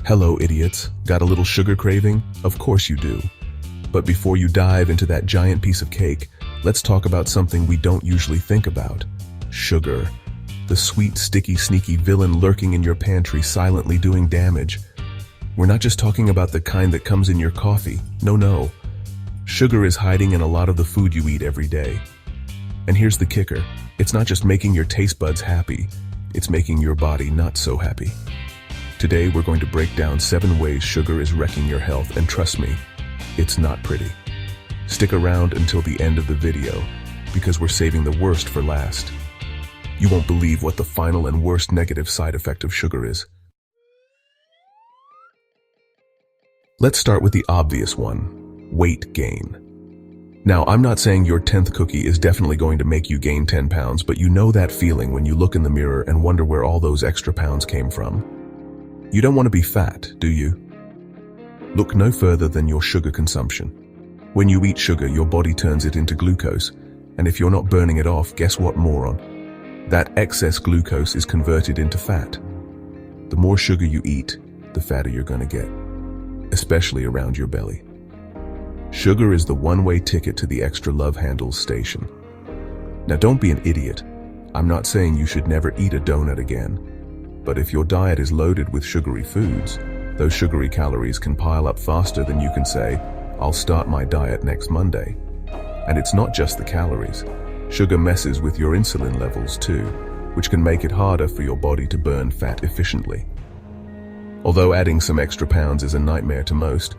Hello, idiots. Got a little sugar craving? Of course you do. But before you dive into that giant piece of cake, let's talk about something we don't usually think about. Sugar. The sweet, sticky, sneaky villain lurking in your pantry, silently doing damage. We're not just talking about the kind that comes in your coffee. No. Sugar is hiding in a lot of the food you eat every day. And here's the kicker. It's not just making your taste buds happy, it's making your body not so happy. Today we're going to break down 7 ways sugar is wrecking your health, and trust me, it's not pretty. Stick around until the end of the video, because we're saving the worst for last. You won't believe what the final and worst negative side effect of sugar is. Let's start with the obvious one, weight gain. Now, I'm not saying your 10th cookie is definitely going to make you gain 10 pounds, but you know that feeling when you look in the mirror and wonder where all those extra pounds came from. You don't want to be fat, do you? Look no further than your sugar consumption. When you eat sugar, your body turns it into glucose, and if you're not burning it off, guess what, moron? That excess glucose is converted into fat. The more sugar you eat, the fatter you're going to get, especially around your belly. Sugar is the one-way ticket to the extra love handles station. Now, don't be an idiot. I'm not saying you should never eat a donut again. But if your diet is loaded with sugary foods, those sugary calories can pile up faster than you can say, I'll start my diet next Monday. And it's not just the calories. Sugar messes with your insulin levels too, which can make it harder for your body to burn fat efficiently. Although adding some extra pounds is a nightmare to most,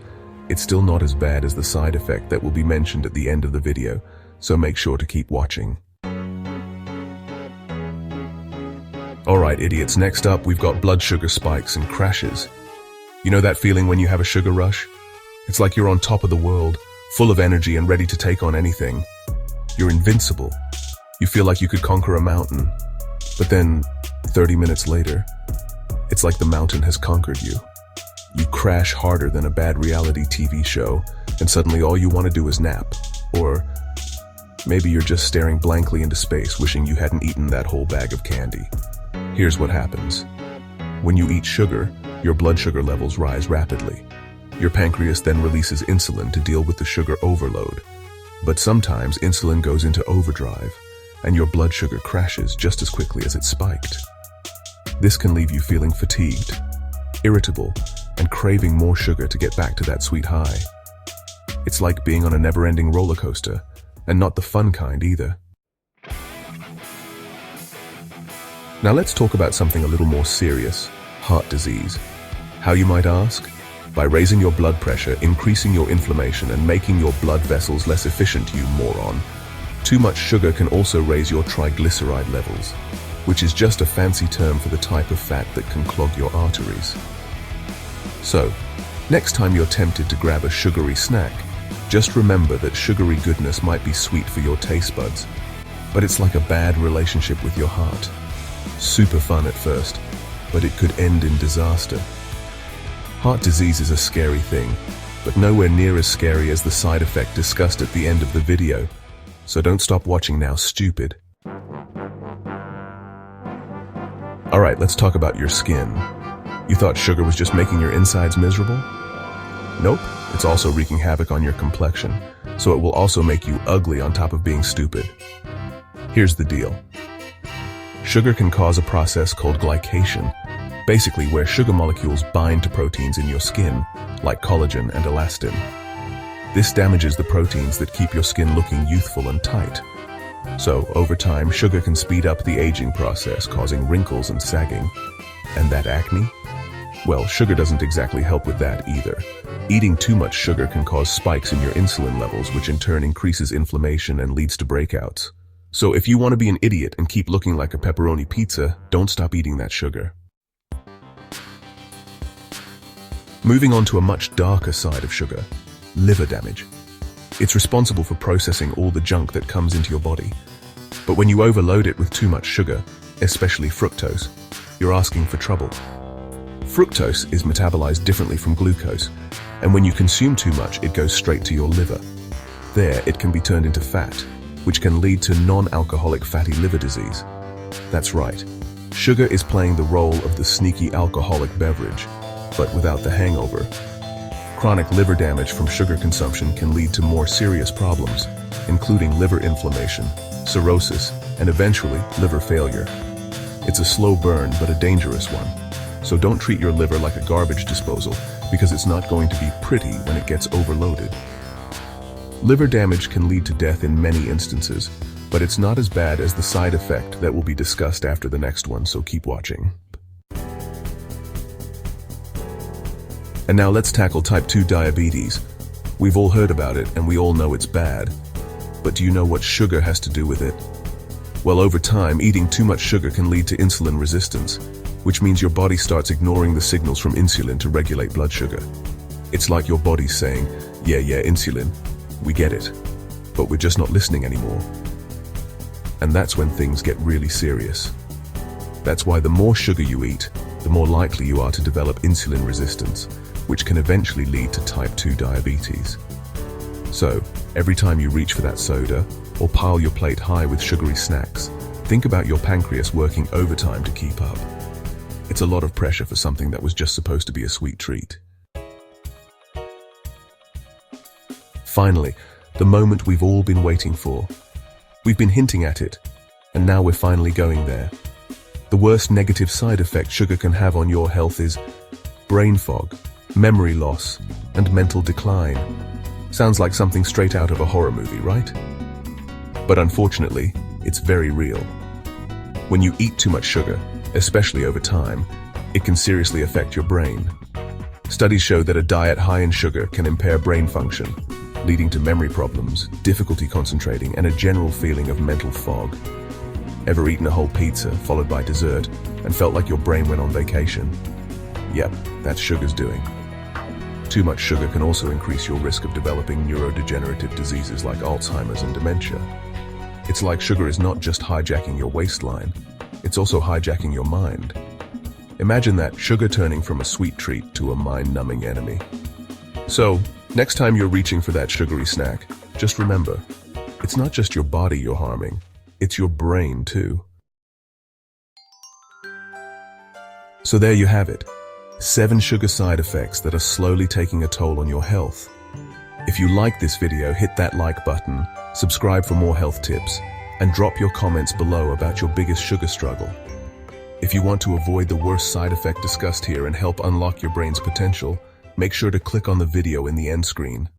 it's still not as bad as the side effect that will be mentioned at the end of the video, so make sure to keep watching. Alright idiots, next up we've got blood sugar spikes and crashes. You know that feeling when you have a sugar rush? It's like you're on top of the world, full of energy and ready to take on anything. You're invincible. You feel like you could conquer a mountain. But then, 30 minutes later, it's like the mountain has conquered you. You crash harder than a bad reality TV show, and suddenly all you want to do is nap. Or maybe you're just staring blankly into space, wishing you hadn't eaten that whole bag of candy. Here's what happens. When you eat sugar, your blood sugar levels rise rapidly. Your pancreas then releases insulin to deal with the sugar overload. But sometimes insulin goes into overdrive, and your blood sugar crashes just as quickly as it spiked. This can leave you feeling fatigued, irritable, and craving more sugar to get back to that sweet high. It's like being on a never-ending roller coaster, and not the fun kind either. Now let's talk about something a little more serious, heart disease. How, you might ask? By raising your blood pressure, increasing your inflammation, and making your blood vessels less efficient, you moron. Too much sugar can also raise your triglyceride levels, which is just a fancy term for the type of fat that can clog your arteries. So, next time you're tempted to grab a sugary snack, just remember that sugary goodness might be sweet for your taste buds, but it's like a bad relationship with your heart. Super fun at first, but it could end in disaster. Heart disease is a scary thing, but nowhere near as scary as the side effect discussed at the end of the video. So don't stop watching now, stupid. Alright, let's talk about your skin. You thought sugar was just making your insides miserable? Nope, it's also wreaking havoc on your complexion, so it will also make you ugly on top of being stupid. Here's the deal. Sugar can cause a process called glycation, basically where sugar molecules bind to proteins in your skin, like collagen and elastin. This damages the proteins that keep your skin looking youthful and tight. So, over time, sugar can speed up the aging process, causing wrinkles and sagging. And that acne? Well, sugar doesn't exactly help with that either. Eating too much sugar can cause spikes in your insulin levels, which in turn increases inflammation and leads to breakouts. So if you want to be an idiot and keep looking like a pepperoni pizza, don't stop eating that sugar. Moving on to a much darker side of sugar, liver damage. It's responsible for processing all the junk that comes into your body. But when you overload it with too much sugar, especially fructose, you're asking for trouble. Fructose is metabolized differently from glucose, and when you consume too much, it goes straight to your liver. There, it can be turned into fat, which can lead to non-alcoholic fatty liver disease. That's right. Sugar is playing the role of the sneaky alcoholic beverage. but without the hangover. Chronic liver damage from sugar consumption can lead to more serious problems, including liver inflammation, cirrhosis, and eventually liver failure. It's a slow burn, but a dangerous one. So don't treat your liver like a garbage disposal, because it's not going to be pretty when it gets overloaded. Liver damage can lead to death in many instances, but it's not as bad as the side effect that will be discussed after the next one, so keep watching. And now let's tackle type 2 diabetes. We've all heard about it and we all know it's bad. But do you know what sugar has to do with it? Well, over time, eating too much sugar can lead to insulin resistance, which means your body starts ignoring the signals from insulin to regulate blood sugar. It's like your body's saying, yeah, insulin, we get it, but we're just not listening anymore. And that's when things get really serious. That's why the more sugar you eat, the more likely you are to develop insulin resistance, which can eventually lead to type 2 diabetes. So, every time you reach for that soda, or pile your plate high with sugary snacks, think about your pancreas working overtime to keep up. It's a lot of pressure for something that was just supposed to be a sweet treat. Finally, the moment we've all been waiting for. We've been hinting at it, and now we're finally going there. The worst negative side effect sugar can have on your health is brain fog, memory loss, and mental decline. Sounds like something straight out of a horror movie, right? But unfortunately, it's very real. When you eat too much sugar, especially over time, it can seriously affect your brain. Studies show that a diet high in sugar can impair brain function, leading to memory problems, difficulty concentrating, and a general feeling of mental fog. Ever eaten a whole pizza followed by dessert and felt like your brain went on vacation? Yep, that's sugar's doing. Too much sugar can also increase your risk of developing neurodegenerative diseases like Alzheimer's and dementia. It's like sugar is not just hijacking your waistline, it's also hijacking your mind. Imagine that, sugar turning from a sweet treat to a mind-numbing enemy. So, next time you're reaching for that sugary snack, just remember, it's not just your body you're harming, it's your brain too. So there you have it, 7 sugar side effects that are slowly taking a toll on your health. If you like this video, hit that like button, subscribe for more health tips, and drop your comments below about your biggest sugar struggle. If you want to avoid the worst side effect discussed here and help unlock your brain's potential, make sure to click on the video in the end screen.